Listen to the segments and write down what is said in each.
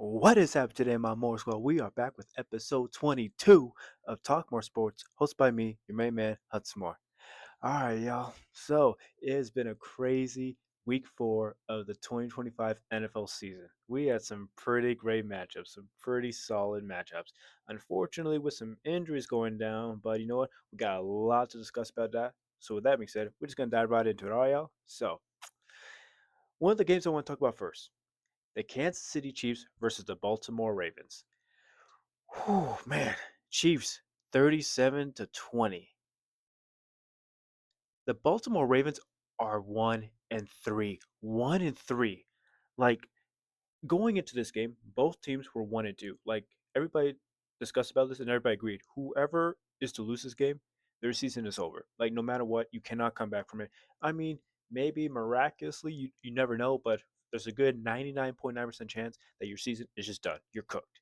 What is happening today, my more squad? We are back with episode 22 of Talk More Sports, hosted by me, your main man, Hudson Moore. All right, y'all. So it has been a crazy week 4 of the 2025 NFL season. We had some pretty great matchups, some pretty solid matchups. Unfortunately, with some injuries going down, but you know what? We got a lot to discuss about that. So with that being said, we're just gonna dive right into it, all right, y'all. So one of the games I want to talk about first: the Kansas City Chiefs versus the Baltimore Ravens. Whew, man, Chiefs 37-20. The Baltimore Ravens are 1-3. 1-3. Like going into this game, both teams were 1-2. Like everybody discussed about this and everybody agreed. Whoever is to lose this game, their season is over. Like no matter what, you cannot come back from it. I mean, maybe miraculously, you never know, but there's a good 99.9% chance that your season is just done. You're cooked.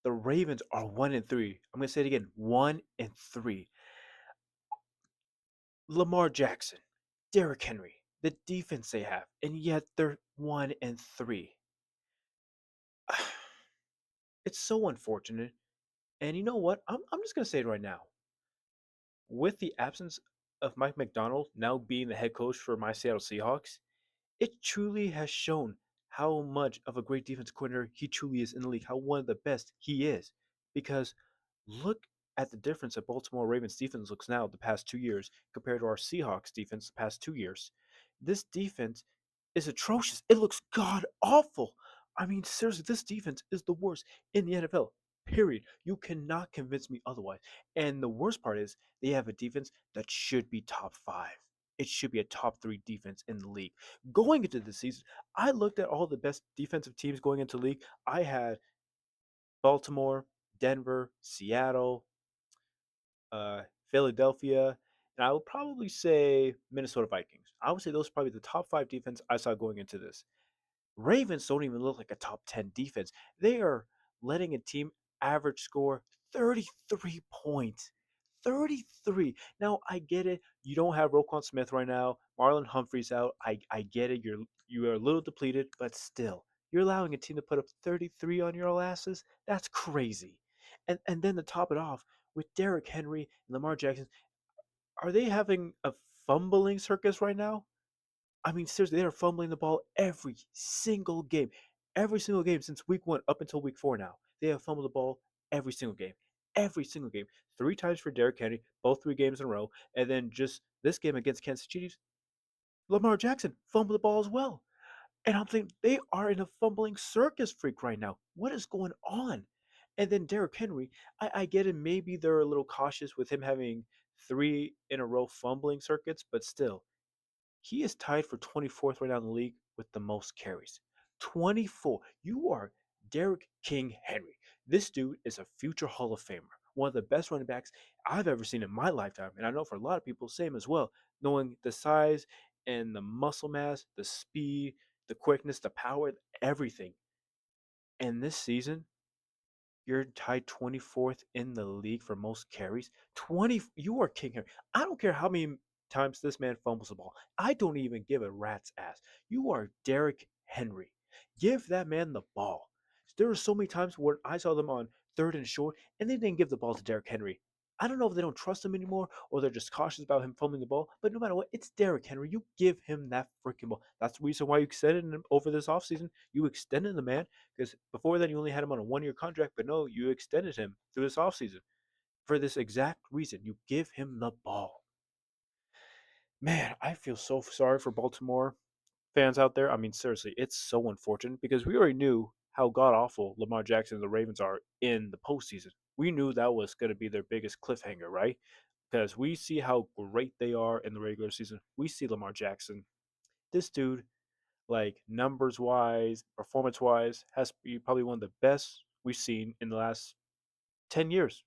The Ravens are 1-3. I'm gonna say it again, 1-3. Lamar Jackson, Derrick Henry, the defense they have, and yet they're 1-3. It's so unfortunate. And you know what? I'm just gonna say it right now. With the absence of Mike McDonald now being the head coach for my Seattle Seahawks, it truly has shown how much of a great defense coordinator he truly is in the league, how one of the best he is. Because look at the difference that Baltimore Ravens defense looks now the past 2 years compared to our Seahawks defense the past 2 years. This defense is atrocious. It looks god awful. I mean, seriously, this defense is the worst in the NFL. Period. You cannot convince me otherwise. And the worst part is they have a defense that should be top 5. It should be a top 3 defense in the league. Going into the season, I looked at all the best defensive teams going into the league. I had Baltimore, Denver, Seattle, Philadelphia, and I would probably say Minnesota Vikings. I would say those are probably the top 5 defense I saw going into this. Ravens don't even look like a top 10 defense. They are letting a team average score 33 points. 33. Now I get it. You don't have Roquan Smith right now. Marlon Humphrey's out. I get it. You are a little depleted, but still, you're allowing a team to put up 33 on your asses. That's crazy. And then to top it off with Derrick Henry and Lamar Jackson, are they having a fumbling circus right now? I mean, seriously, they are fumbling the ball every single game. Every single game since week 1 up until week 4 now. They have fumbled the ball every single game. Every single game. 3 times for Derrick Henry, both 3 games in a row. And then just this game against Kansas City Chiefs, Lamar Jackson fumbled the ball as well. And I'm thinking they are in a fumbling circus freak right now. What is going on? And then Derrick Henry, I get it. Maybe they're a little cautious with him having 3 in a row fumbling circuits, but still, he is tied for 24th right now in the league with the most carries. 24. You are Derrick King Henry. This dude is a future Hall of Famer. One of the best running backs I've ever seen in my lifetime. And I know for a lot of people, same as well. Knowing the size and the muscle mass, the speed, the quickness, the power, everything. And this season, you're tied 24th in the league for most carries. 20. You are King Henry. I don't care how many times this man fumbles the ball. I don't even give a rat's ass. You are Derrick Henry. Give that man the ball. There were so many times where I saw them on third and short, and they didn't give the ball to Derrick Henry. I don't know if they don't trust him anymore or they're just cautious about him fumbling the ball, but no matter what, it's Derrick Henry. You give him that freaking ball. That's the reason why you extended him over this offseason. You extended the man because before then you only had him on a 1 year contract, but no, you extended him through this offseason for this exact reason. You give him the ball. Man, I feel so sorry for Baltimore fans out there. I mean, seriously, it's so unfortunate because we already knew how god awful Lamar Jackson and the Ravens are in the postseason. We knew that was going to be their biggest cliffhanger, right? Because we see how great they are in the regular season. We see Lamar Jackson. This dude, like numbers wise, performance wise, has to be probably one of the best we've seen in the last 10 years.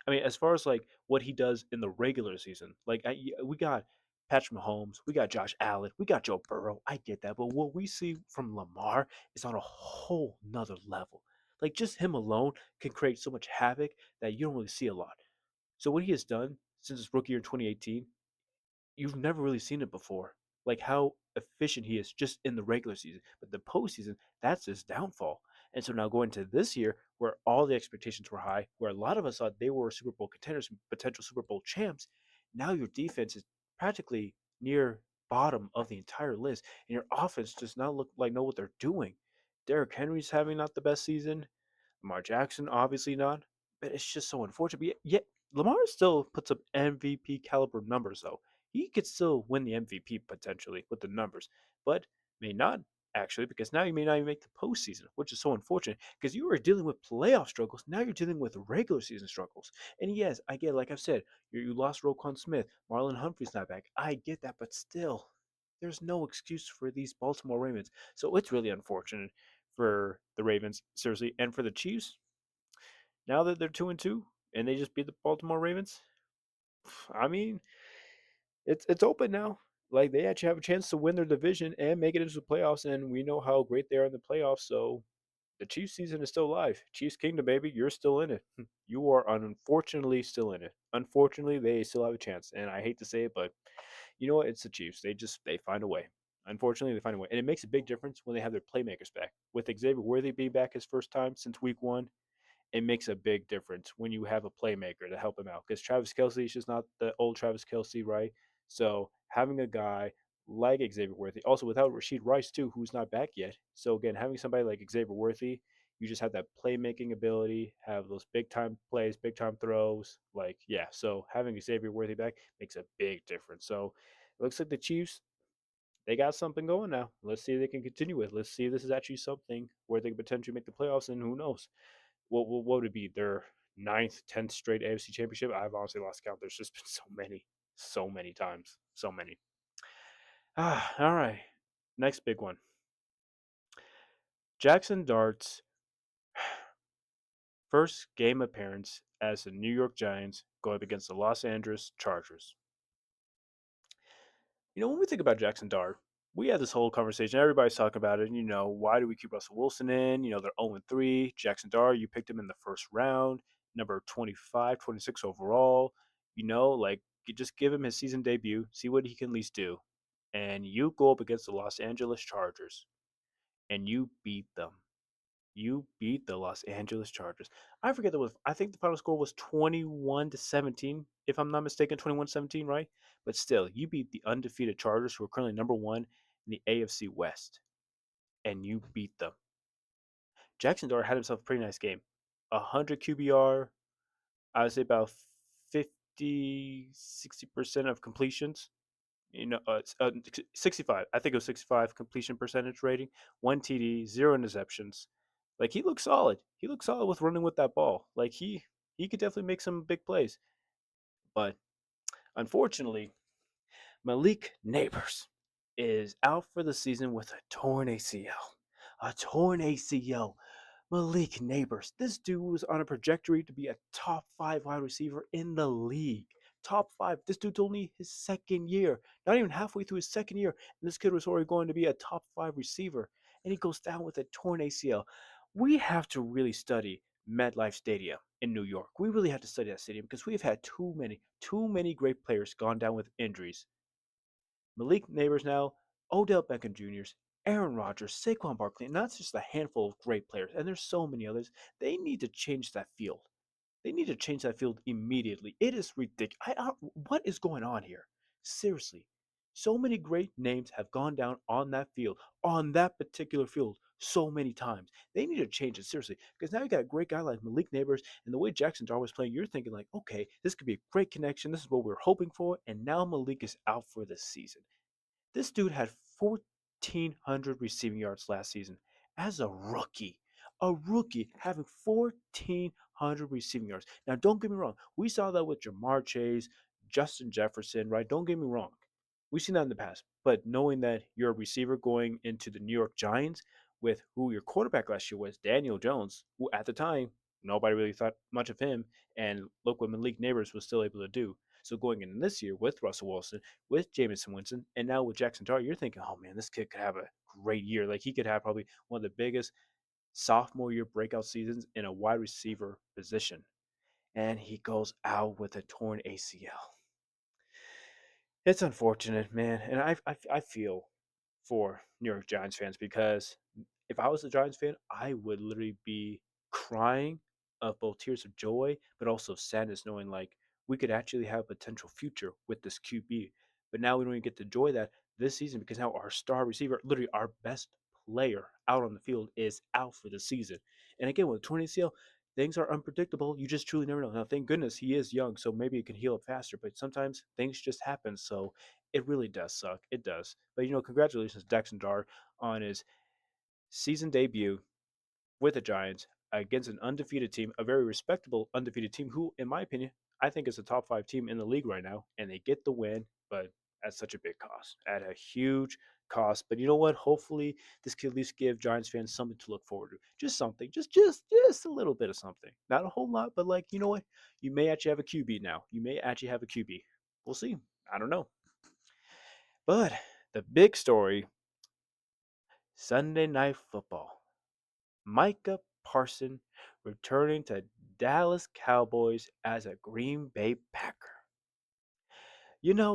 I mean, as far as like what he does in the regular season, we got Patrick Mahomes, we got Josh Allen, we got Joe Burrow. I get that, but what we see from Lamar is on a whole nother level. Like just him alone can create so much havoc that you don't really see a lot. So what he has done since his rookie year in 2018, you've never really seen it before. Like how efficient he is just in the regular season. But the postseason, that's his downfall. And so now going to this year, where all the expectations were high, where a lot of us thought they were Super Bowl contenders, potential Super Bowl champs, now your defense is practically near bottom of the entire list, and your offense does not look like know what they're doing. Derrick Henry's having not the best season. Lamar Jackson, obviously not. But it's just so unfortunate. But yet Lamar still puts up MVP caliber numbers, though. He could still win the MVP potentially with the numbers, but may not actually because now you may not even make the postseason, which is so unfortunate because you were dealing with playoff struggles. Now you're dealing with regular season struggles. And yes, I get, like I've said, you lost Roquan Smith, Marlon Humphrey's not back. I get that, but still, there's no excuse for these Baltimore Ravens. So it's really unfortunate for the Ravens, seriously, and for the Chiefs. Now that they're 2-2 and they just beat the Baltimore Ravens, I mean, it's open now. Like they actually have a chance to win their division and make it into the playoffs, and we know how great they are in the playoffs. So the Chiefs season is still live. Chiefs Kingdom, baby, you're still in it. You are unfortunately still in it. Unfortunately, they still have a chance, and I hate to say it, but you know what? It's the Chiefs. They find a way. Unfortunately, they find a way, and it makes a big difference when they have their playmakers back. With Xavier Worthy being back his first time since Week 1, it makes a big difference when you have a playmaker to help him out. Because Travis Kelsey is just not the old Travis Kelsey, right? So having a guy like Xavier Worthy, also without Rasheed Rice too, who's not back yet. So again, having somebody like Xavier Worthy, you just have that playmaking ability, have those big time plays, big time throws. Like yeah, so having Xavier Worthy back makes a big difference. So it looks like the Chiefs. They got something going now. Let's see if they can continue with. Let's see if this is actually something where they could potentially make the playoffs, and who knows? What would it be? Their ninth, 10th straight AFC championship? I've honestly lost count. There's just been so many times. So many. All right. Next big one. Jaxon Dart's first game appearance as the New York Giants go up against the Los Angeles Chargers. When we think about Jaxon Dart, we had this whole conversation. Everybody's talking about it. Why do we keep Russell Wilson in? They're 0-3. Jaxon Dart, you picked him in the first round, number 25, 26 overall. Like, you just give him his season debut, see what he can at least do. And you go up against the Los Angeles Chargers, and you beat them. You beat the Los Angeles Chargers. I forget I think the final score was 21-17, if I'm not mistaken, 21-17, right? But still, you beat the undefeated Chargers, who are currently number one in the AFC West, and you beat them. Jaxon Dart had himself a pretty nice game. 100 QBR, I would say about 50, 60% of completions. 65. I think it was 65 completion percentage rating, one TD, zero interceptions. Like he looks solid. He looks solid with running with that ball. Like he could definitely make some big plays. But unfortunately, Malik Nabers is out for the season with a torn ACL. A torn ACL. Malik Nabers. This dude was on a trajectory to be a top 5 wide receiver in the league. Top 5. This dude's only his second year. Not even halfway through his second year. And this kid was already going to be a top 5 receiver. And he goes down with a torn ACL. We have to really study MetLife Stadium in New York. We really have to study that stadium because we've had too many great players gone down with injuries. Malik Nabers now, Odell Beckham Jr.'s, Aaron Rodgers, Saquon Barkley, and that's just a handful of great players. And there's so many others. They need to change that field. They need to change that field immediately. It is ridiculous. What is going on here? Seriously. So many great names have gone down on that field, on that particular field, so many times. They need to change it seriously because now you got a great guy like Malik Nabers and the way Jaxon Dart was playing. You're thinking like, okay, this could be a great connection. This is what we're hoping for, and now Malik is out for the season. This dude had 1,400 receiving yards last season as a rookie. A rookie having 1,400 receiving yards. Now, don't get me wrong. We saw that with Jamar Chase, Justin Jefferson, right? Don't get me wrong. We've seen that in the past. But knowing that you're a receiver going into the New York Giants with who your quarterback last year was, Daniel Jones, who at the time, nobody really thought much of him. And look what Malik Nabers was still able to do. So going in this year with Russell Wilson, with Jameson Winston, and now with Jaxon Dart, you're thinking, oh man, this kid could have a great year. Like he could have probably one of the biggest sophomore year breakout seasons in a wide receiver position. And he goes out with a torn ACL. It's unfortunate, man. And I feel for New York Giants fans because if I was a Giants fan, I would literally be crying of both tears of joy, but also sadness, knowing like we could actually have a potential future with this QB. But now we don't even get to enjoy that this season because now our star receiver, literally our best player out on the field, is out for the season. And again, with a 20 ACL, things are unpredictable. You just truly never know. Now, thank goodness he is young, so maybe it can heal up faster. But sometimes things just happen. So it really does suck. It does. But congratulations, Jaxon Dart, on his season debut with the Giants against an undefeated team, a very respectable undefeated team, who, in my opinion, I think is a top five team in the league right now, and they get the win, but at such a big cost, at a huge cost. But you know what? Hopefully, this could at least give Giants fans something to look forward to. Just something, just a little bit of something. Not a whole lot, but like you know what? You may actually have a QB now. You may actually have a QB. We'll see. I don't know. But the big story: Sunday Night Football. Micah Parson returning to Dallas Cowboys as a Green Bay Packer.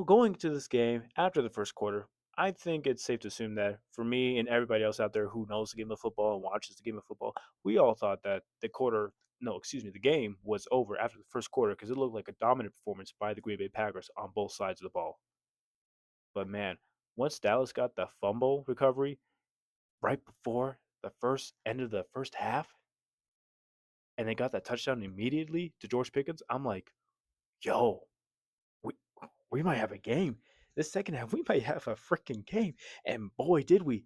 Going to this game after the first quarter, I think it's safe to assume that for me and everybody else out there who knows the game of football and watches the game of football, we all thought that the game was over after the first quarter because it looked like a dominant performance by the Green Bay Packers on both sides of the ball. But man, once Dallas got the fumble recovery right before the first end of the first half, and they got that touchdown immediately to George Pickens, I'm like, yo, we we might have a game. This second half, we might have a freaking game. And boy, did we.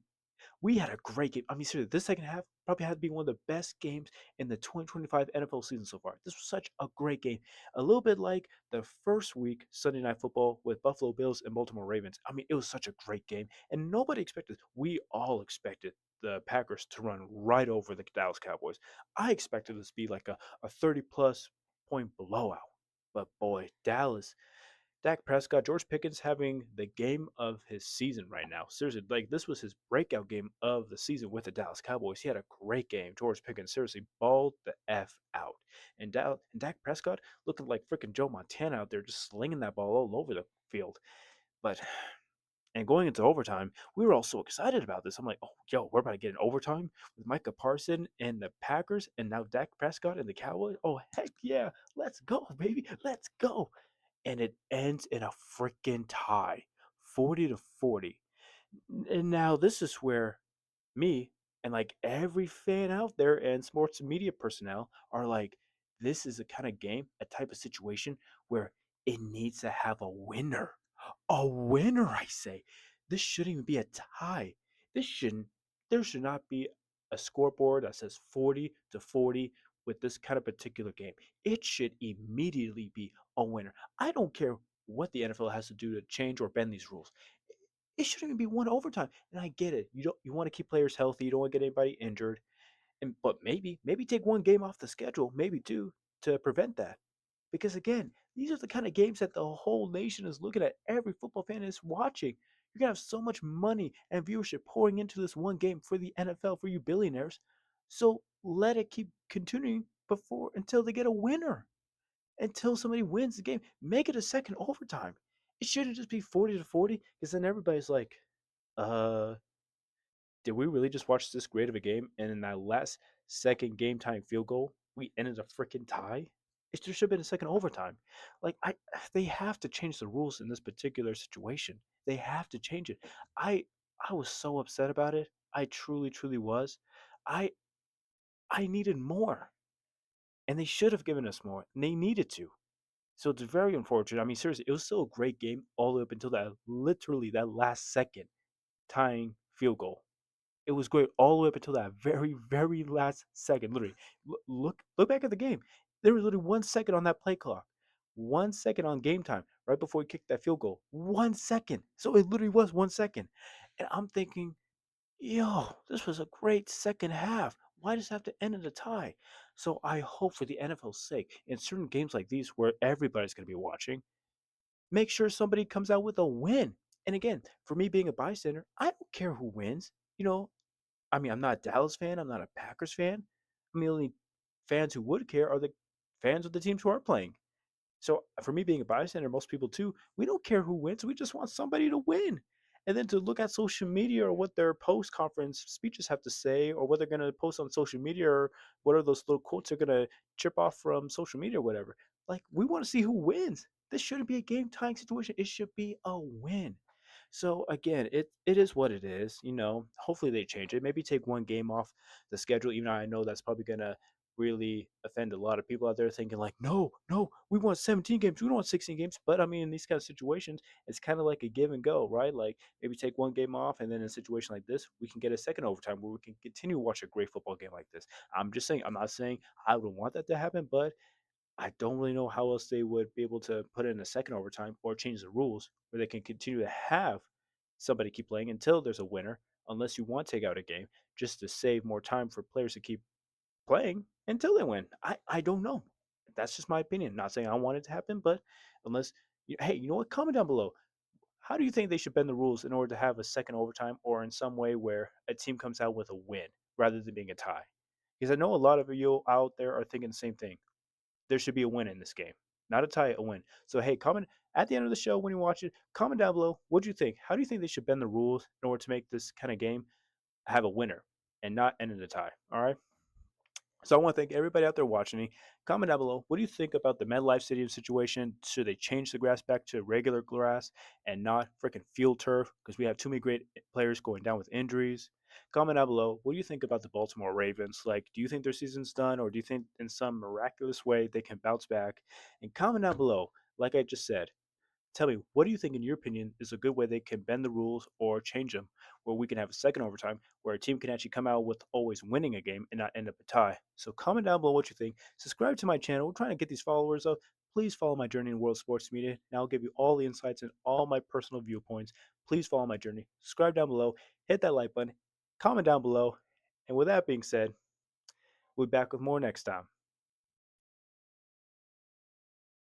We had a great game. I mean, seriously, this second half probably had to be one of the best games in the 2025 NFL season so far. This was such a great game. A little bit like the first week Sunday Night Football with Buffalo Bills and Baltimore Ravens. I mean, it was such a great game, and nobody expected. We all expected the Packers to run right over the Dallas Cowboys. I expected this to be like a 30 plus point blowout. But boy, Dak Prescott, George Pickens having the game of his season right now. Seriously, like this was his breakout game of the season with the Dallas Cowboys. He had a great game. George Pickens seriously balled the F out. And Dak Prescott looking like freaking Joe Montana out there just slinging that ball all over the field. But and going into overtime, we were all so excited about this. I'm like, oh, yo, we're about to get an overtime with Micah Parson and the Packers, and now Dak Prescott and the Cowboys. Oh, heck yeah. Let's go, baby. Let's go. And it ends in a freaking tie, 40-40. And now this is where me and like every fan out there and sports media personnel are like, this is a kind of game, a type of situation where it needs to have a winner. A winner, I say. This shouldn't even be a tie. This shouldn't, there should not be a scoreboard that says 40-40 with this kind of particular game. It should immediately be a winner. I don't care what the NFL has to do to change or bend these rules. It shouldn't even be one overtime. And I get it. You want to keep players healthy. You don't want to get anybody injured. But maybe take one game off the schedule, maybe two, to prevent that. Because again, these are the kind of games that the whole nation is looking at. Every football fan is watching. You're gonna have so much money and viewership pouring into this one game for the NFL for you billionaires. So let it keep continuing before until they get a winner. Until somebody wins the game. Make it a second overtime. It shouldn't just be 40-40, because then everybody's like, uh, did we really just watch this great of a game? And in that last second game time field goal, we ended a freaking tie. There should have been a second overtime. Like they have to change the rules in this particular situation. They have to change it. I I was so upset about it. I truly, truly was. I I needed more, and they should have given us more. And they needed to. So it's very unfortunate. I mean, seriously, it was still a great game all the way up until that last second tying field goal. It was great all the way up until that very, very last second. Literally, look back at the game. There was literally 1 second on that play clock, 1 second on game time right before he kicked that field goal. 1 second. So it literally was 1 second. And I'm thinking, yo, this was a great second half. Why does it have to end in a tie? So I hope for the NFL's sake, in certain games like these where everybody's going to be watching, make sure somebody comes out with a win. And again, for me being a bystander, I don't care who wins. You know, I mean, I'm not a Dallas fan. I'm not a Packers fan. I mean, the only fans who would care are the fans of the teams who are playing. So for me being a bystander, most people too, we don't care who wins. We just want somebody to win. And then to look at social media or what their post conference speeches have to say, or what they're going to post on social media, or what are those little quotes they're going to chip off from social media or whatever. Like, we want to see who wins. This shouldn't be a game tying situation. It should be a win. So again, it is what it is. Hopefully they change it. Maybe take one game off the schedule. Even though I know that's probably gonna really offend a lot of people out there thinking like, no, no, we want 17 games, we don't want 16 games. But I mean, in these kind of situations, it's kind of like a give and go, right? Like maybe take one game off, and then in a situation like this, we can get a second overtime where we can continue to watch a great football game like this. I'm just saying, I'm not saying I would want that to happen, but I don't really know how else they would be able to put in a second overtime or change the rules where they can continue to have somebody keep playing until there's a winner, unless you want to take out a game just to save more time for players to keep playing until they win. I don't know. That's just my opinion. Not saying I want it to happen, but unless, hey, you know what? Comment down below. How do you think they should bend the rules in order to have a second overtime, or in some way where a team comes out with a win rather than being a tie? Because I know a lot of you out there are thinking the same thing. There should be a win in this game, not a tie, a win. So hey, comment at the end of the show when you watch it. Comment down below. What do you think? How do you think they should bend the rules in order to make this kind of game have a winner and not end in a tie? All right. So I want to thank everybody out there watching me. Comment down below. What do you think about the MetLife Stadium situation? Should they change the grass back to regular grass and not freaking field turf? Because we have too many great players going down with injuries. Comment down below. What do you think about the Baltimore Ravens? Like, do you think their season's done, or do you think in some miraculous way they can bounce back? And comment down below. Like I just said, tell me, what do you think, in your opinion, is a good way they can bend the rules or change them, where we can have a second overtime, where a team can actually come out with always winning a game and not end up a tie? So comment down below what you think. Subscribe to my channel. We're trying to get these followers up. Please follow my journey in world sports media, and I'll give you all the insights and all my personal viewpoints. Please follow my journey. Subscribe down below. Hit that like button. Comment down below. And with that being said, we'll be back with more next time.